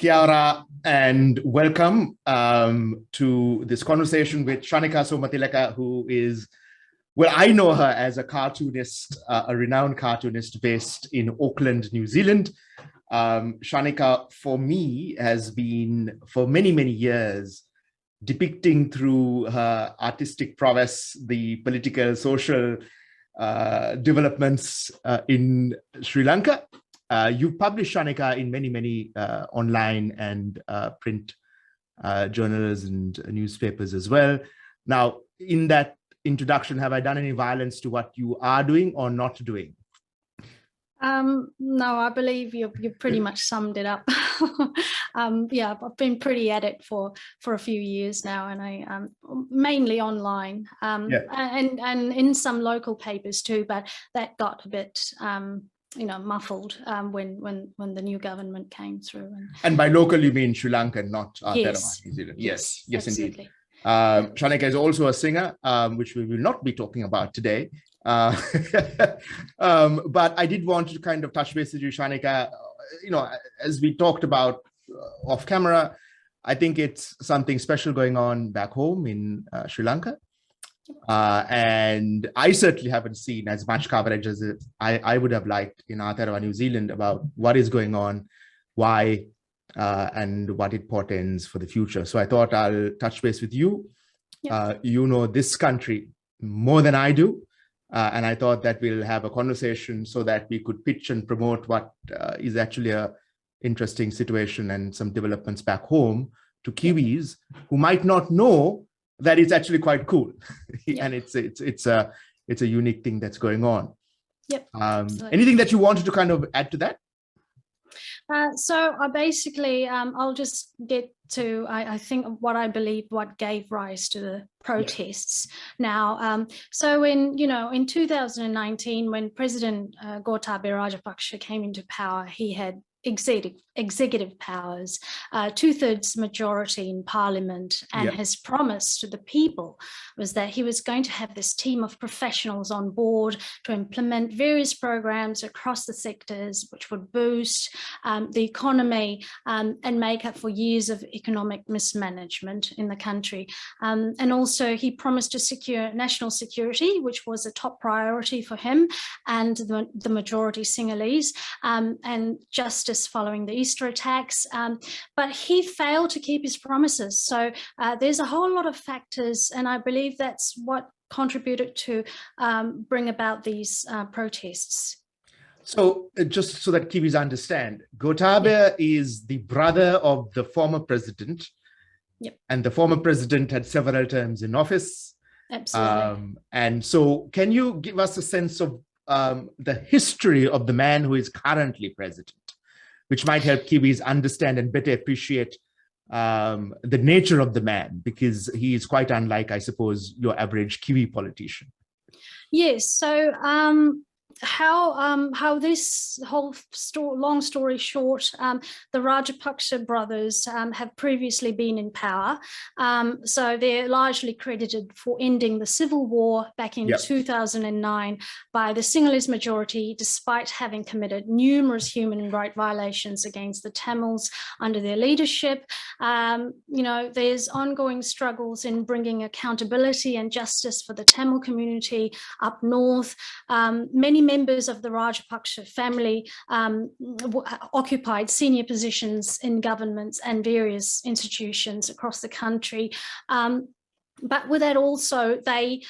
Kia ora and welcome to this conversation with Shanika Somatilake, who is, well, I know her as a cartoonist, a renowned cartoonist based in Auckland, New Zealand. Shanika, for me, has been for many, many years depicting through her artistic prowess the political, social developments in Sri Lanka. You've published, Shanika, in many, many online and print journals and newspapers as well. Now, in that introduction, have I done any violence to what you are doing or not doing? No, I believe you pretty much summed it up. Yeah, I've been pretty at it for a few years now, and I mainly online, and in some local papers too. But that got a bit muffled when the new government came through. And by local, you mean Sri Lanka, not yes. New Zealand. Yes, Absolutely. Indeed. Shanika is also a singer, which we will not be talking about today. But I did want to kind of touch base with you, Shanika. As we talked about off camera, I think it's something special going on back home in Sri Lanka. And I certainly haven't seen as much coverage as I would have liked in Aotearoa, New Zealand, about what is going on, why, and what it portends for the future. So I thought I'll touch base with you. Yep. You know this country more than I do. And I thought that we'll have a conversation so that we could pitch and promote what is actually a interesting situation and some developments back home to Kiwis who might not know that it's actually quite cool. And it's a unique thing that's going on. Yep. Anything that you wanted to kind of add to that? So I basically, I'll just get to, I think, what gave rise to the protests. Now, so in 2019, when President Gotabaya Rajapaksa came into power, he had executive powers, 2/3 majority in parliament, and his promise to the people was that he was going to have this team of professionals on board to implement various programs across the sectors which would boost the economy and make up for years of economic mismanagement in the country. And also he promised to secure national security, which was a top priority for him and the majority Sinhalese, and justice following the Easter attacks, but he failed to keep his promises. So there's a whole lot of factors, and I believe that's what contributed to bring about these protests. So just so that Kiwis understand, Gotabaya is the brother of the former president, and the former president had several terms in office. Absolutely. And so can you give us a sense of the history of the man who is currently president, which might help Kiwis understand and better appreciate the nature of the man, because he is quite unlike, I suppose, your average Kiwi politician. Yes, so how this whole long story short, the Rajapaksa brothers have previously been in power, so they're largely credited for ending the civil war back in 2009 by the Sinhalese majority, despite having committed numerous human rights violations against the Tamils under their leadership. There's ongoing struggles in bringing accountability and justice for the Tamil community up north. Many members of the Rajapaksa family occupied senior positions in governments and various institutions across the country. But with that also, they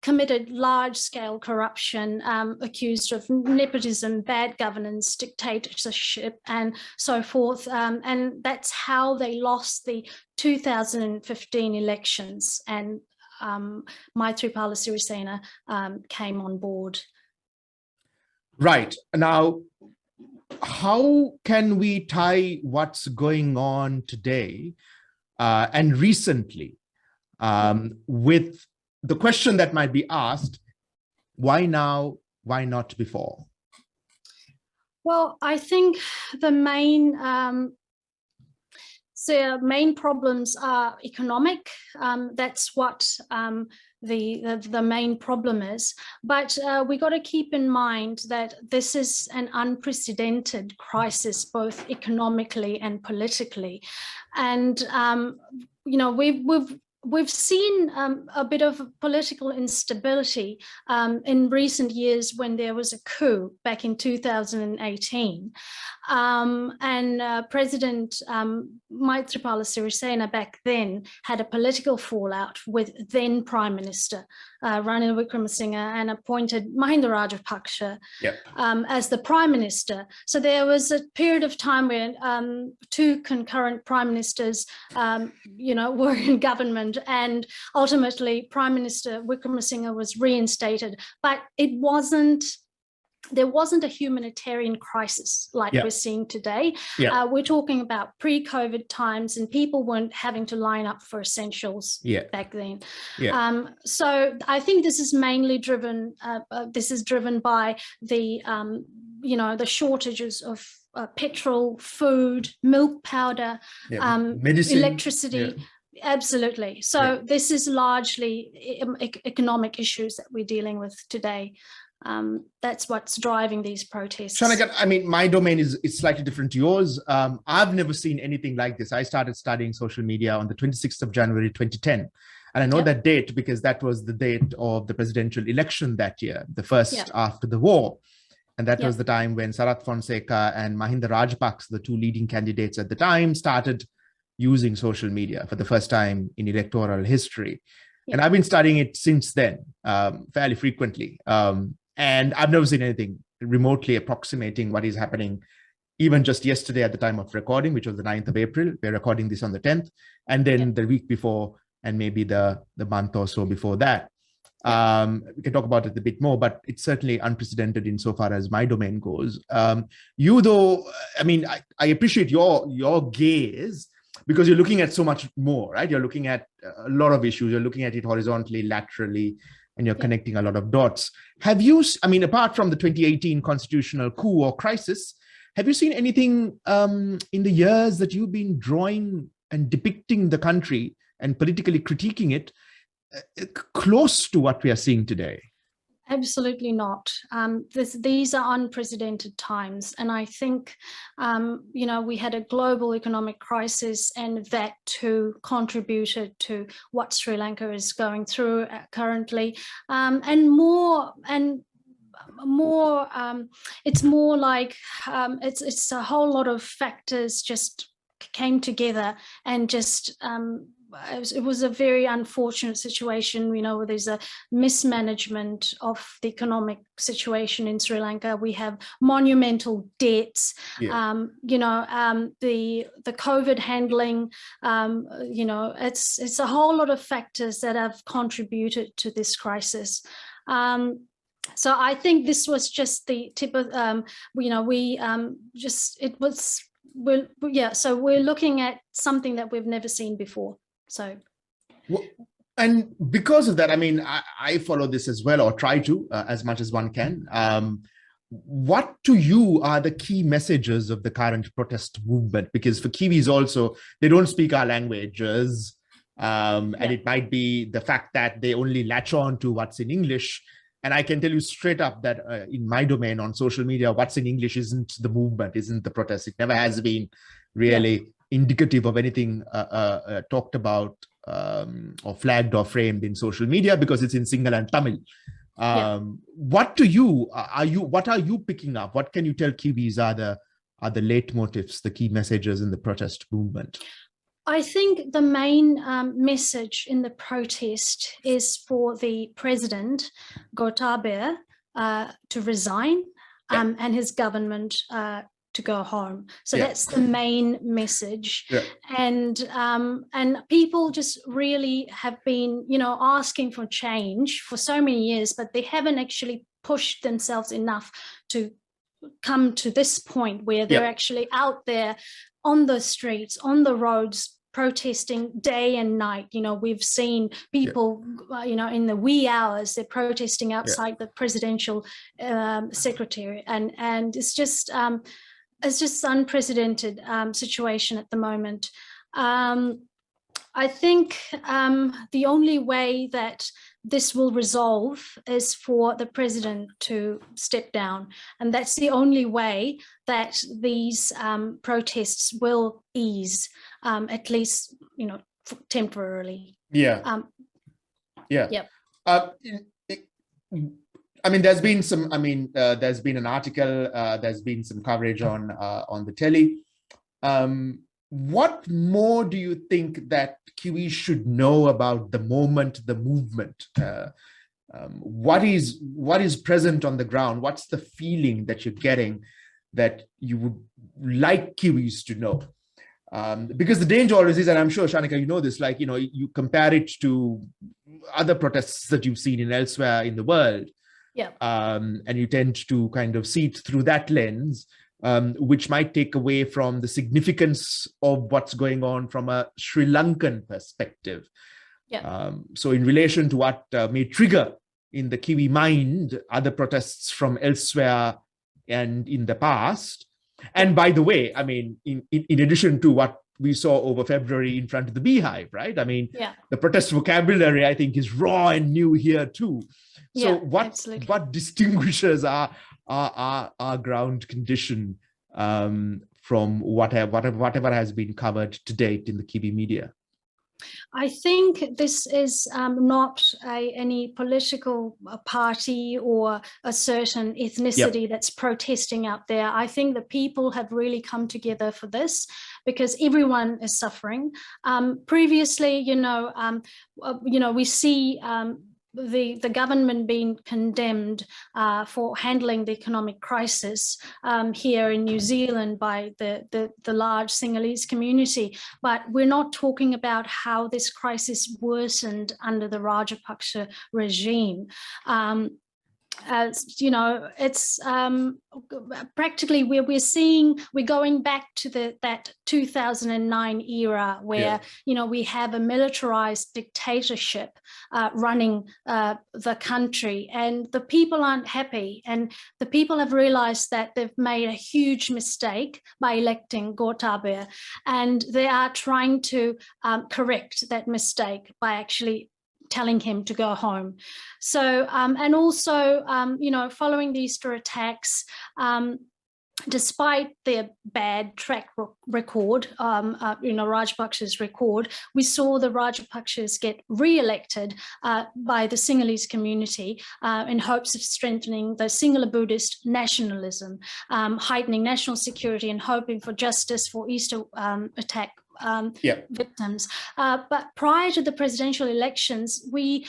committed large-scale corruption, accused of nepotism, bad governance, dictatorship, and so forth. And that's how they lost the 2015 elections, and Maithripala Sirisena came on board. Right. Now, how can we tie what's going on today and recently with the question that might be asked, why now, why not before? Well, I think the main So main problems are economic. That's what the main problem is. But we got to keep in mind that this is an unprecedented crisis, both economically and politically. And we've seen a bit of political instability in recent years when there was a coup back in 2018. And President Maithripala Sirisena back then had a political fallout with then Prime Minister Ranil Wickremesinghe and appointed Mahinda Rajapaksa as the Prime Minister. So there was a period of time where two concurrent Prime Ministers were in government, and ultimately Prime Minister Wickremesinghe was reinstated. But there wasn't a humanitarian crisis like we're seeing today. We're talking about pre-COVID times, and people weren't having to line up for essentials back then. So I think this is mainly driven. This is driven by the the shortages of petrol, food, milk powder, medicine, electricity. Absolutely. So this is largely economic issues that we're dealing with today. That's what's driving these protests. Shanika, I mean, my domain is slightly different to yours. I've never seen anything like this. I started studying social media on the 26th of January, 2010. And I know that date because that was the date of the presidential election that year, the first after the war. And that was the time when Sarath Fonseca and Mahinda Rajapaksa, the two leading candidates at the time, started using social media for the first time in electoral history. And I've been studying it since then, fairly frequently. And I've never seen anything remotely approximating what is happening, even just yesterday at the time of recording, which was the 9th of April. We're recording this on the 10th. And then the week before, and maybe the month or so before that. We can talk about it a bit more, but it's certainly unprecedented insofar as my domain goes. You, though, I mean, I appreciate your gaze, because you're looking at so much more, right? You're looking at a lot of issues. You're looking at it horizontally, laterally, and you're connecting a lot of dots. Have you, I mean, apart from the 2018 constitutional coup or crisis, have you seen anything in the years that you've been drawing and depicting the country and politically critiquing it close to what we are seeing today? Absolutely not. These are unprecedented times. And I think, we had a global economic crisis, and that too contributed to what Sri Lanka is going through currently. It's more like it's a whole lot of factors just came together and just it was a very unfortunate situation, where there's a mismanagement of the economic situation in Sri Lanka. We have monumental debts, the COVID handling, it's a whole lot of factors that have contributed to this crisis. So I think this was just the tip of, so we're looking at something that we've never seen before. So, and because of that, I mean, I follow this as well, or try to, as much as one can. What to you are the key messages of the current protest movement? Because for Kiwis also, they don't speak our languages. And it might be the fact that they only latch on to what's in English. And I can tell you straight up that in my domain on social media, what's in English isn't the movement, isn't the protest. It never has been really indicative of anything talked about or flagged or framed in social media, because it's in Sinhala and Tamil. What to you, what are you picking up? What can you tell Kiwis are the leitmotifs, the key messages in the protest movement? I think the main message in the protest is for the president, Gotabaya, to resign and his government to go home. So that's the main message. And people just really have been, asking for change for so many years, but they haven't actually pushed themselves enough to come to this point where they're actually out there on the streets, on the roads, protesting day and night. We've seen people, in the wee hours, they're protesting outside the presidential secretariat, and it's just unprecedented situation at the moment. I think the only way that this will resolve is for the president to step down. And that's the only way that these protests will ease, at least, temporarily. Yeah. Yep. I mean, there's been some, there's been an article, there's been some coverage on the telly. What more do you think that Kiwis should know about the movement? What is present on the ground? What's the feeling that you're getting that you would like Kiwis to know? Because the danger always is, and I'm sure, Shanika, you know this, you compare it to other protests that you've seen elsewhere in the world. Yeah. And you tend to kind of see it through that lens, which might take away from the significance of what's going on from a Sri Lankan perspective. Yeah. So in relation to what may trigger in the Kiwi mind other protests from elsewhere and in the past. And by the way, I mean, in addition to what we saw over February in front of the Beehive, right? I mean, the protest vocabulary, I think, is raw and new here too. So what distinguishes our ground condition from whatever has been covered to date in the Kiwi media? I think this is not any political party or a certain ethnicity that's protesting out there. I think the people have really come together for this because everyone is suffering. Previously, we see the government being condemned for handling the economic crisis here in New Zealand by the large Sinhalese community. But we're not talking about how this crisis worsened under the Rajapaksa regime. It's practically we're going back to that 2009 era where we have a militarized dictatorship running the country, and the people aren't happy, and the people have realized that they've made a huge mistake by electing Gotabaya, and they are trying to correct that mistake by actually telling him to go home. So, and also, following the Easter attacks, despite their bad track record, Rajapaksa's record, we saw the Rajapaksas get re-elected by the Sinhalese community in hopes of strengthening the Sinhala Buddhist nationalism, heightening national security and hoping for justice for Easter attack victims. But prior to the presidential elections, we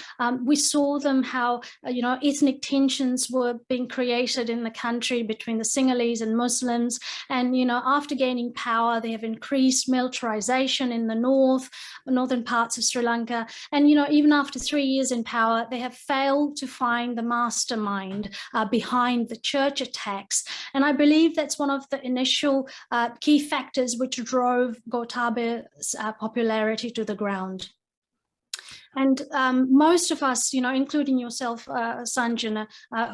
saw them how ethnic tensions were being created in the country between the Sinhalese and Muslims, and after gaining power, they have increased militarization in the northern parts of Sri Lanka, and even after 3 years in power, they have failed to find the mastermind behind the church attacks. And I believe that's one of the initial key factors which drove Gotabaya's popularity to the ground. And most of us, including yourself, Sanjana,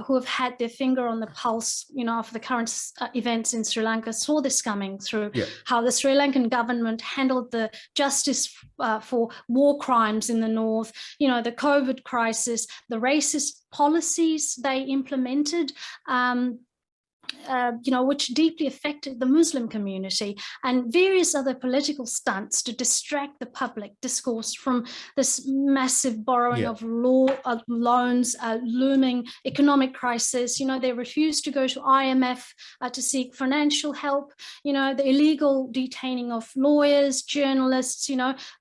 who have had their finger on the pulse, of the current events in Sri Lanka, saw this coming through how the Sri Lankan government handled the justice for war crimes in the north, the COVID crisis, the racist policies they implemented, which deeply affected the Muslim community, and various other political stunts to distract the public discourse from this massive borrowing of loans, looming economic crisis. They refused to go to IMF to seek financial help, the illegal detaining of lawyers, journalists.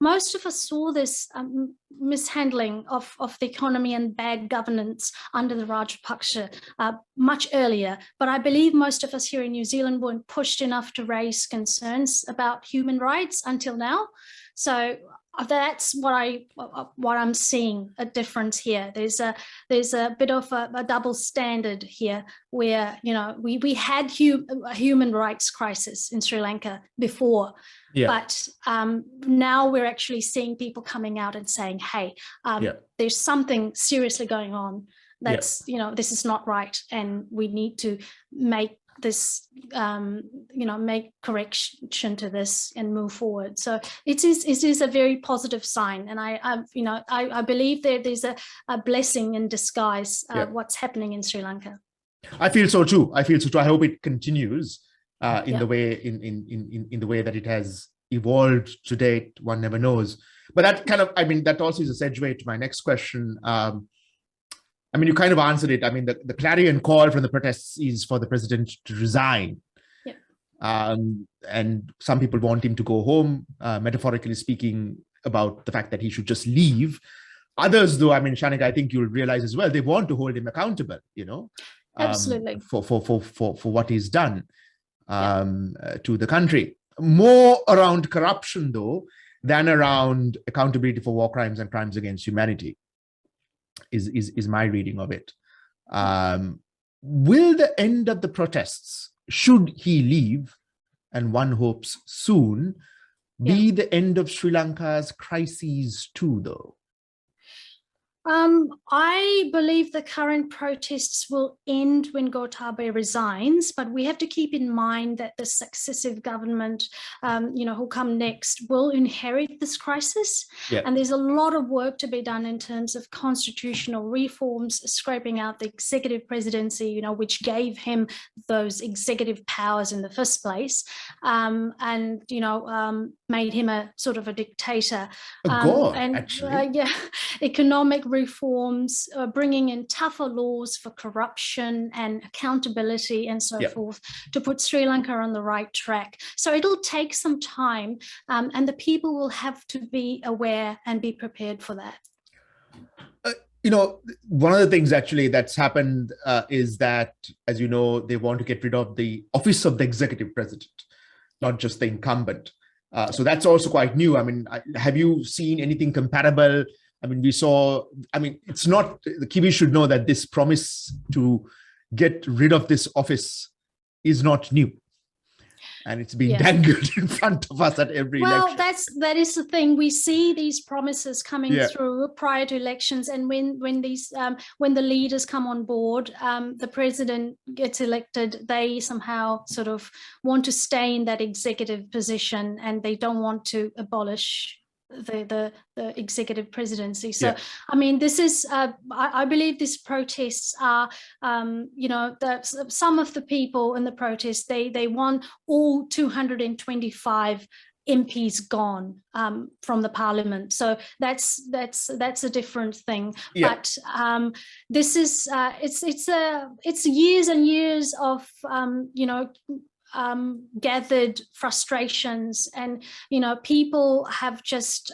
Most of us saw this mishandling of the economy and bad governance under the Rajapaksa much earlier. But I believe most of us here in New Zealand weren't pushed enough to raise concerns about human rights until now. So that's what I'm seeing a difference here. There's a bit of a double standard here, where we had a human rights crisis in Sri Lanka before, but now we're actually seeing people coming out and saying, hey, there's something seriously going on. That's this is not right, and we need to make this, make correction to this and move forward. So it is a very positive sign, and I believe there's a blessing in disguise. What's happening in Sri Lanka. I feel so too. I hope it continues in the way in the way that it has evolved to date. One never knows. But that kind of, that also is a segue to my next question. You kind of answered it. The clarion call from the protests is for the president to resign. And some people want him to go home, metaphorically speaking, about the fact that he should just leave. Others, though, Shanika, I think you'll realize as well, they want to hold him accountable, absolutely, for what he's done to the country. More around corruption, though, than around accountability for war crimes and crimes against humanity, is my reading of it. Will the end of the protests, should he leave, and one hopes soon, be the end of Sri Lanka's crises too, though? I believe the current protests will end when Gotabaya resigns, but we have to keep in mind that the successive government, who come next, will inherit this crisis. And there's a lot of work to be done in terms of constitutional reforms, scraping out the executive presidency, which gave him those executive powers in the first place, and made him a sort of a dictator. Economic reforms, bringing in tougher laws for corruption and accountability and so forth, to put Sri Lanka on the right track. So it'll take some time, and the people will have to be aware and be prepared for that. One of the things actually that's happened is that, as you know, they want to get rid of the office of the executive president, not just the incumbent. So that's also quite new. Have you seen anything comparable? We saw, it's not, the Kiwis should know that this promise to get rid of this office is not new. And it's been dangled in front of us at every election. Well, that is the thing. We see these promises coming through prior to elections, and when the leaders come on board, the president gets elected, they somehow sort of want to stay in that executive position, and they don't want to abolish the executive presidency. So this is I believe these protests are some of the people in the protests, they want all 225 MPs gone from the parliament. So that's a different thing. But this is it's years and years of gathered frustrations, and people have just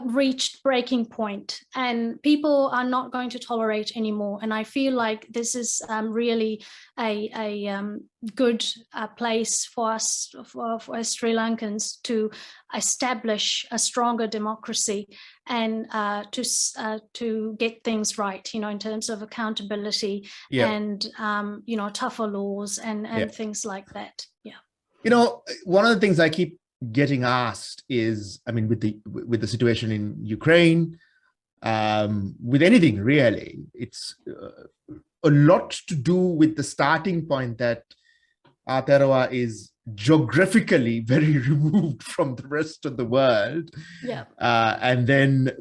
reached breaking point, and people are not going to tolerate anymore. And I feel like this is really a good place for us, for Sri Lankans, to establish a stronger democracy and to get things right, in terms of accountability and tougher laws and things like that. One of the things I keep getting asked is, with the situation in Ukraine, with anything really, it's a lot to do with the starting point that Aotearoa is geographically very removed from the rest of the world. And then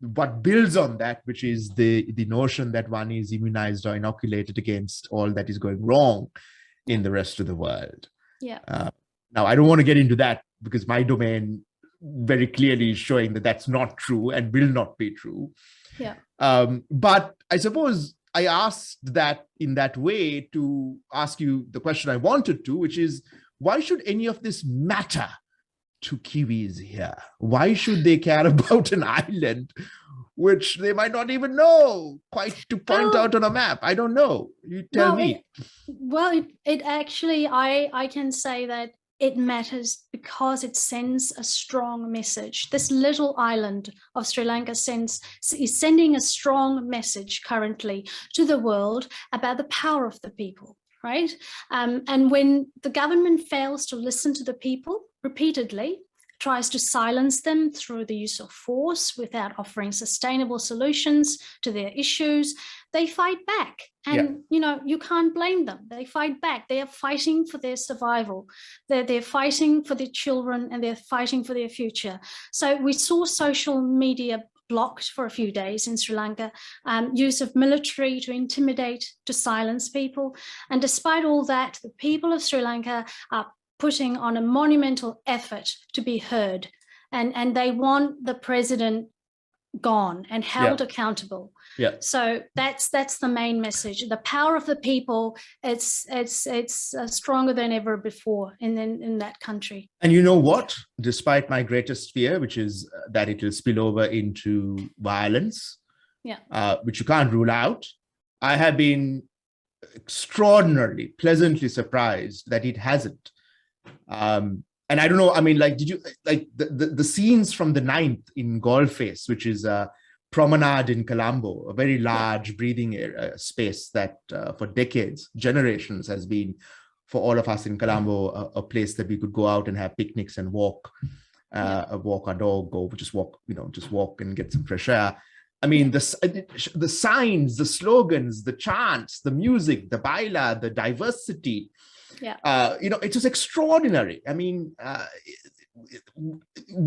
what builds on that, which is the notion that one is immunized or inoculated against all that is going wrong in the rest of the world. Now, I don't want to get into that, because my domain very clearly is showing that that's not true and will not be true. But I suppose I asked that in that way to ask you the question I wanted to, which is, why should any of this matter to Kiwis here? Why should they care about an island which they might not even know quite to point out on a map? I don't know. You tell me. It actually, I can say that it matters because it sends a strong message. This little island of Sri Lanka is sending a strong message currently to the world about the power of the people, right? And when the government fails to listen to the people repeatedly, tries to silence them through the use of force without offering sustainable solutions to their issues, they fight back. And, you can't blame them. They fight back. They are fighting for their survival. They're fighting for their children, and they're fighting for their future. So we saw social media blocked for a few days in Sri Lanka, use of military to intimidate, to silence people. And despite all that, the people of Sri Lanka are putting on a monumental effort to be heard. And they want the president gone and held accountable. So that's the main message. The power of the people, it's stronger than ever before in that country. And you know what? Despite my greatest fear, which is that it will spill over into violence, which you can't rule out, I have been extraordinarily pleasantly surprised that it hasn't. And I don't know, I mean, like, did you, like the scenes from the 9th in Golface, which is a promenade in Colombo, a very large breathing area, space that for decades, generations has been, for all of us in Colombo, a place that we could go out and have picnics and walk our dog, or just walk and get some fresh air. I mean, the signs, the slogans, the chants, the music, the baila, the diversity, it was extraordinary. I mean,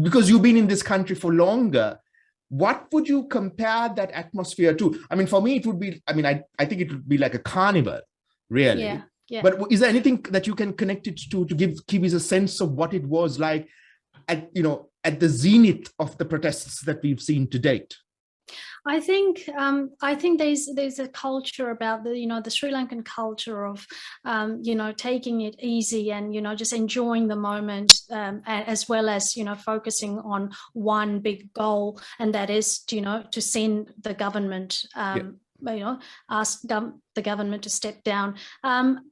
because you've been in this country for longer, what would you compare that atmosphere to? I mean, for me, it would be, I mean, I think it would be like a carnival, really. But is there anything that you can connect it to give Kiwis a sense of what it was like at the zenith of the protests that we've seen to date? I think there's a culture about the Sri Lankan culture of taking it easy and just enjoying the moment, as well as focusing on one big goal, and that is to send the government ask the government to step down.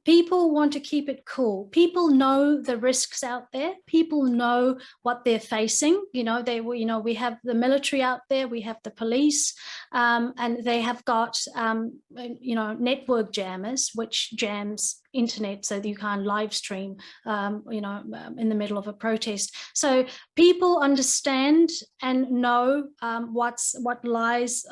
People want to keep it cool. People know the risks out there. People know what they're facing. We have the military out there. We have the police, and they have got network jammers, which jams internet so that you can't live stream in the middle of a protest. So people understand and know what lies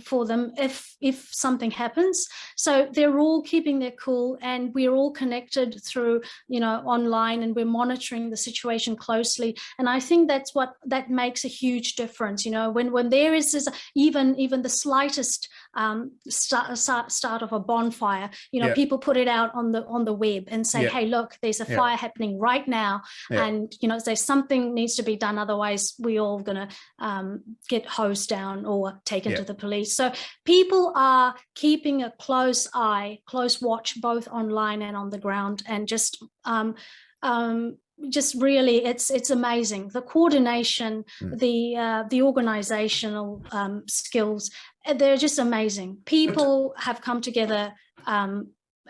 for them if something happens. So they're all keeping their cool, and we're all connected through online, and we're monitoring the situation closely. And I think that makes a huge difference. When there is this, even the slightest start of a bonfire, people put it out on the web and say, hey, look, there's a fire happening right now, and there's something needs to be done, otherwise we all gonna get hosed down or taken to the police. So people are keeping a close watch both online and on the ground, and just really it's amazing, the coordination, the organizational skills, they're just amazing. People have come together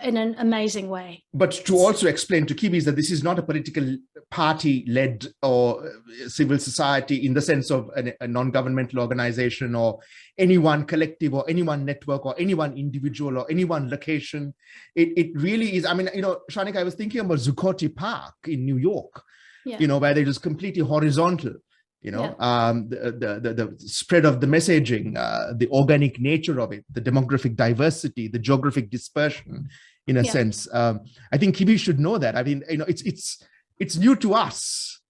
in an amazing way. But to also explain to Kiwis that this is not a political party-led or civil society in the sense of a non-governmental organization or any one collective or any one network or any one individual or any one location. It really is. I mean, Shanika, I was thinking about Zuccotti Park in New York, where it is completely horizontal. The spread of the messaging, the organic nature of it, the demographic diversity, the geographic dispersion, in a sense. I think Kiwis should know that. I mean, it's new to us.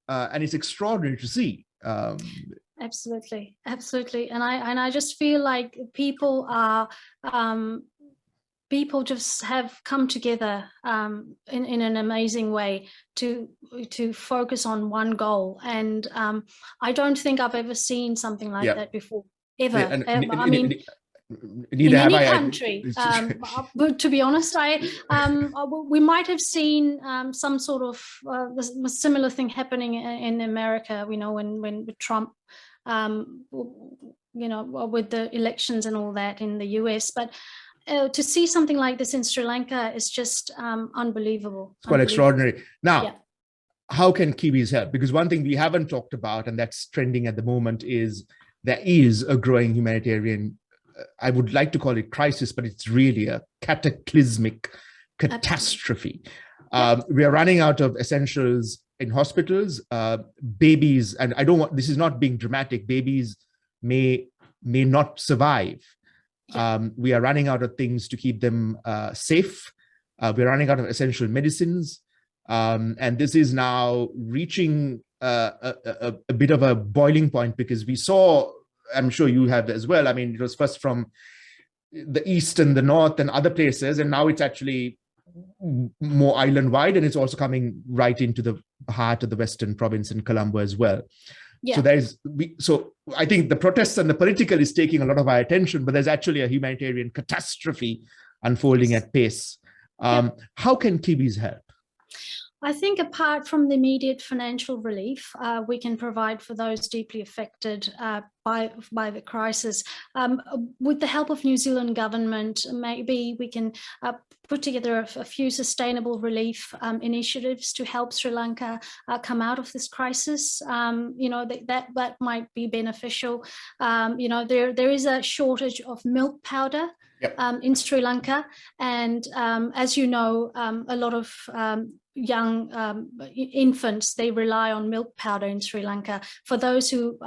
And it's extraordinary to see. Absolutely. And I just feel like people just have come together in an amazing way to focus on one goal. And I don't think I've ever seen something like that before, ever. I mean, in any country. But to be honest, we might have seen some sort of similar thing happening in America, when Trump, with the elections and all that in the US. But to see something like this in Sri Lanka is just unbelievable. It's quite extraordinary. Now, how can Kiwis help? Because one thing we haven't talked about, and that's trending at the moment, is there is a growing humanitarian, I would like to call it crisis, but it's really a cataclysmic catastrophe. We are running out of essentials in hospitals, babies, and I don't want, this is not being dramatic, babies may not survive. We are running out of things to keep them safe. We're running out of essential medicines. And this is now reaching a bit of a boiling point, because we saw, I'm sure you have as well, I mean, it was first from the east and the north and other places, and now it's actually more island-wide, and it's also coming right into the heart of the Western province in Colombo as well. Yeah. So I think the protests and the political is taking a lot of our attention, but there's actually a humanitarian catastrophe unfolding at pace. How can Kiwis help? I think apart from the immediate financial relief we can provide for those deeply affected by the crisis, with the help of New Zealand government, maybe we can put together a few sustainable relief initiatives to help Sri Lanka come out of this crisis. That might be beneficial. There is a shortage of milk powder. Yep. In Sri Lanka, and as you know, a lot of young infants, they rely on milk powder in Sri Lanka. For those who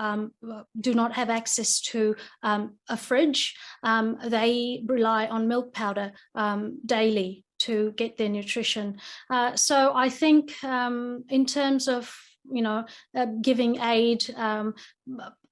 do not have access to a fridge, they rely on milk powder daily to get their nutrition. So I think in terms of giving aid,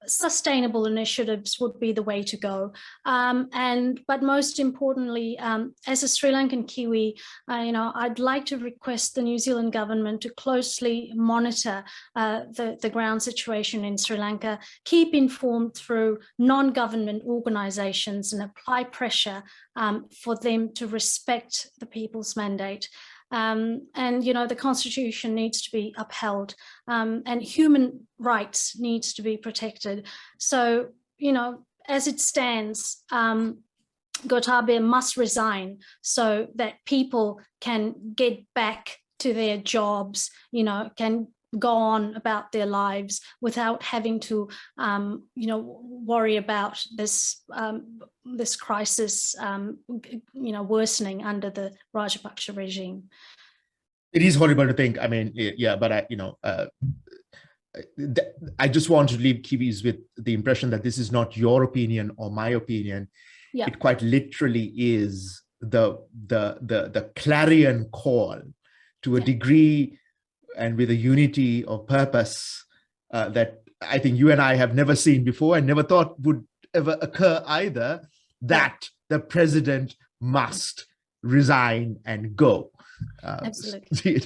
sustainable initiatives would be the way to go. But most importantly, as a Sri Lankan Kiwi, I'd like to request the New Zealand government to closely monitor the ground situation in Sri Lanka, keep informed through non-government organisations, and apply pressure for them to respect the people's mandate. The Constitution needs to be upheld, and human rights needs to be protected. So, as it stands, Gotabaya must resign so that people can get back to their jobs, can go on about their lives without having to, worry about this crisis, worsening under the Rajapaksa regime. It is horrible to think. I mean, but I just want to leave Kiwis with the impression that this is not your opinion or my opinion. Yeah. It quite literally is the clarion call to a degree, and with a unity of purpose that I think you and I have never seen before and never thought would ever occur either, that the president must resign and go. Absolutely.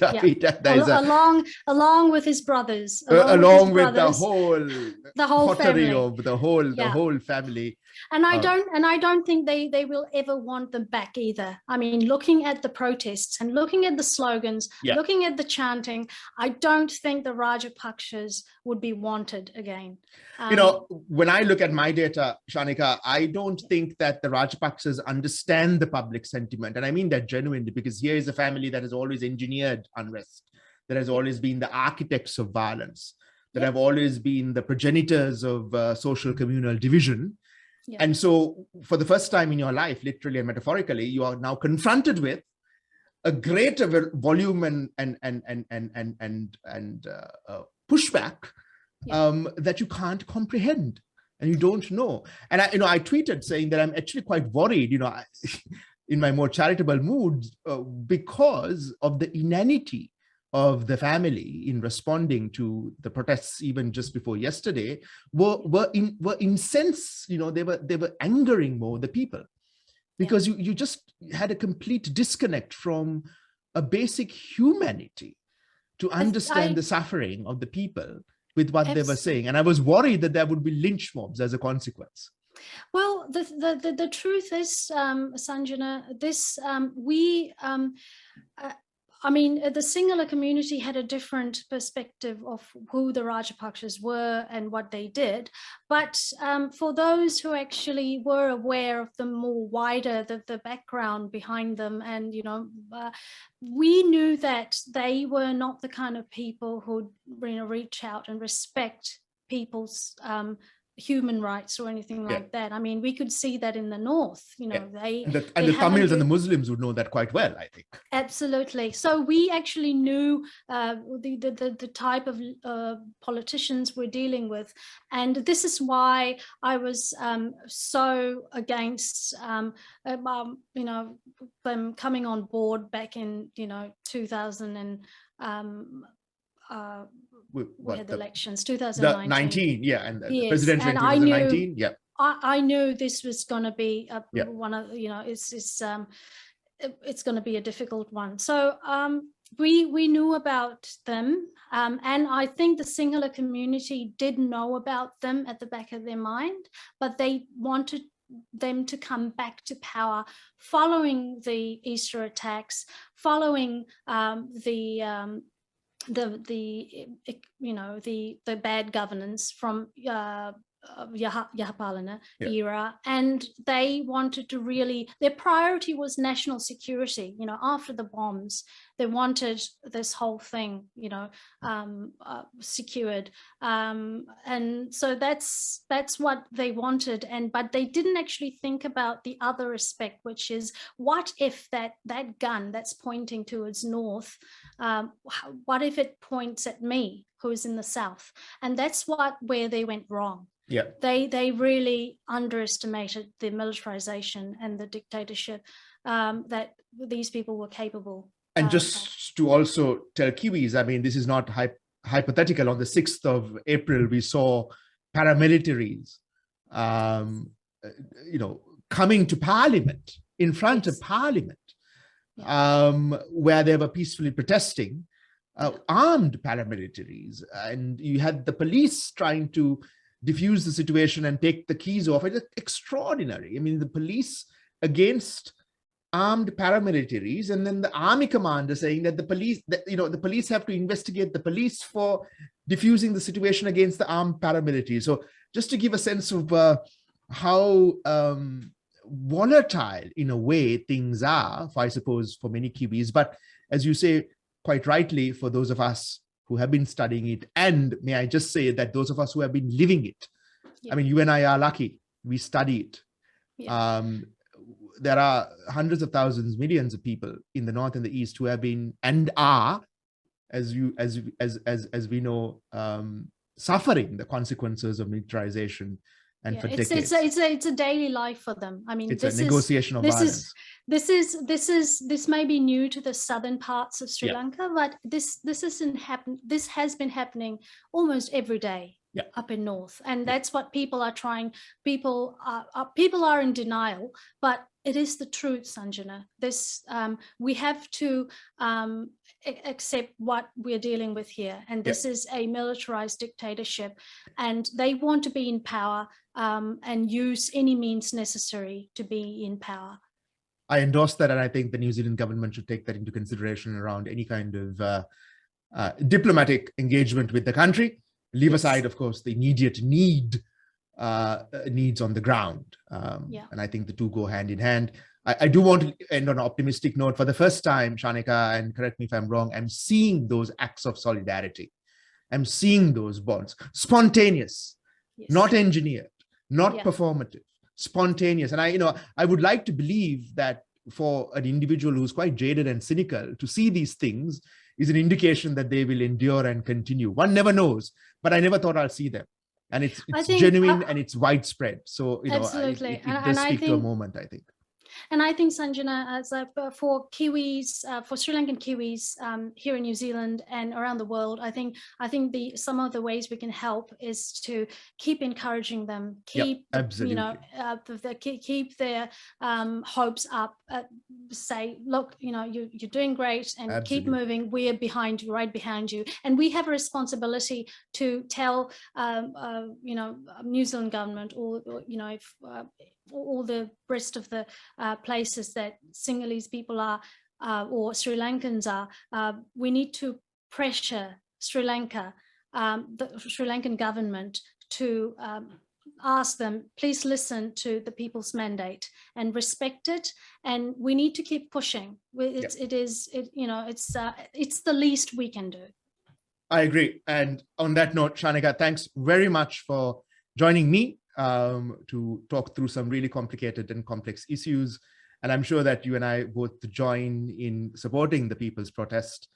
Along with his brothers. Along with the whole family of the whole family. And I don't think they will ever want them back either. I mean, looking at the protests and looking at the slogans, looking at the chanting, I don't think the Rajapaksas would be wanted again. When I look at my data, Shanika, I don't think that the Rajapaksas understand the public sentiment. And I mean that genuinely, because here is a family that has always engineered unrest, that has always been the architects of violence, that have always been the progenitors of social communal division. Yeah. And so for the first time in your life, literally and metaphorically, you are now confronted with a greater volume and pushback that you can't comprehend and you don't know. And I tweeted saying that I'm actually quite worried, in my more charitable mood, because of the inanity of the family in responding to the protests, even just before yesterday, were incensed. They were angering more the people, because you just had a complete disconnect from a basic humanity to understand the suffering of the people with what they were saying. And I was worried that there would be lynch mobs as a consequence. Well, the truth is, Sanjana, the Sinhala community had a different perspective of who the Rajapaksas were and what they did. But for those who actually were aware of the more wider, the background behind them, and, we knew that they were not the kind of people who reach out and respect people's human rights or anything like that. I mean, we could see that in the north, you know, and the Tamils and the Muslims would know that quite well, I think. Absolutely. So we actually knew the type of politicians we're dealing with. And this is why I was so against, you know, them coming on board back in, you know, 2000 and we had the elections, 2019. And the presidential in 2019, I knew this was going to be one of, you know, it's going to be a difficult one. So we knew about them, and I think the Sinhala community did know about them at the back of their mind, but they wanted them to come back to power following the Easter attacks, following the bad governance from Yahapalana era, and they wanted to really, their priority was national security. You know, after the bombs, they wanted this whole thing, you know, secured, and so that's what they wanted. But they didn't actually think about the other aspect, which is, what if that gun that's pointing towards north, what if it points at me, who's in the south? And that's where they went wrong. They really underestimated the militarization and the dictatorship that these people were capable. And just to also tell Kiwis, I mean, this is not hypothetical. On the 6th of April, we saw paramilitaries, you know, coming to Parliament, in front of Parliament, where they were peacefully protesting, armed paramilitaries, and you had the police trying to diffuse the situation and take the keys off. It's extraordinary. I mean, the police against armed paramilitaries, and then the army commander saying that the police have to investigate the police for diffusing the situation against the armed paramilitaries. So just to give a sense of how volatile in a way things are, I suppose, for many Kiwis, but as you say quite rightly, for those of us who have been studying it, and may I just say that those of us who have been living it, I mean, you and I are lucky, we study it. There are hundreds of thousands, millions of people in the north and the east who have been and are, as we know, suffering the consequences of militarization. And for decades. It's a daily life for them. I mean, it's a negotiation of violence. This may be new to the southern parts of Sri Lanka, but this has been happening almost every day up in north, and that's what people are trying. People are in denial, but it is the truth, Sanjana. We have to accept what we're dealing with here, and this is a militarized dictatorship, and they want to be in power and use any means necessary to be in power. I endorse that, and I think the New Zealand government should take that into consideration around any kind of diplomatic engagement with the country. Leave aside, of course, the immediate needs on the ground. And I think the two go hand in hand. I do want to end on an optimistic note. For the first time, Shanika, and correct me if I'm wrong, I'm seeing those acts of solidarity. I'm seeing those bonds, spontaneous, not engineered, not performative, spontaneous. And I would like to believe that for an individual who's quite jaded and cynical, to see these things is an indication that they will endure and continue. One never knows, but I never thought I'll see them. And it's genuine and it's widespread. So, absolutely. It does speak to a moment, I think. And I think, Sanjana, for Kiwis, for Sri Lankan Kiwis here in New Zealand and around the world, I think some of the ways we can help is to keep encouraging them, keep keep their hopes up. Say, look, you're doing great, and keep moving. We are behind you, right behind you, and we have a responsibility to tell New Zealand government, or if all the rest of the places that Sinhalese people are or Sri Lankans are, we need to pressure Sri Lanka, the Sri Lankan government, to ask them, please listen to the people's mandate and respect it. And we need to keep pushing. It's the least we can do. I agree. And on that note, Shanika, thanks very much for joining me to talk through some really complicated and complex issues. And I'm sure that you and I both join in supporting the people's protest,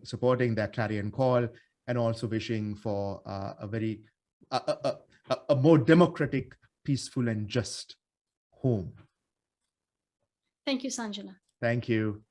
supporting that clarion call, and also wishing for a more democratic, peaceful, and just home. Thank you, Sanjana. Thank you.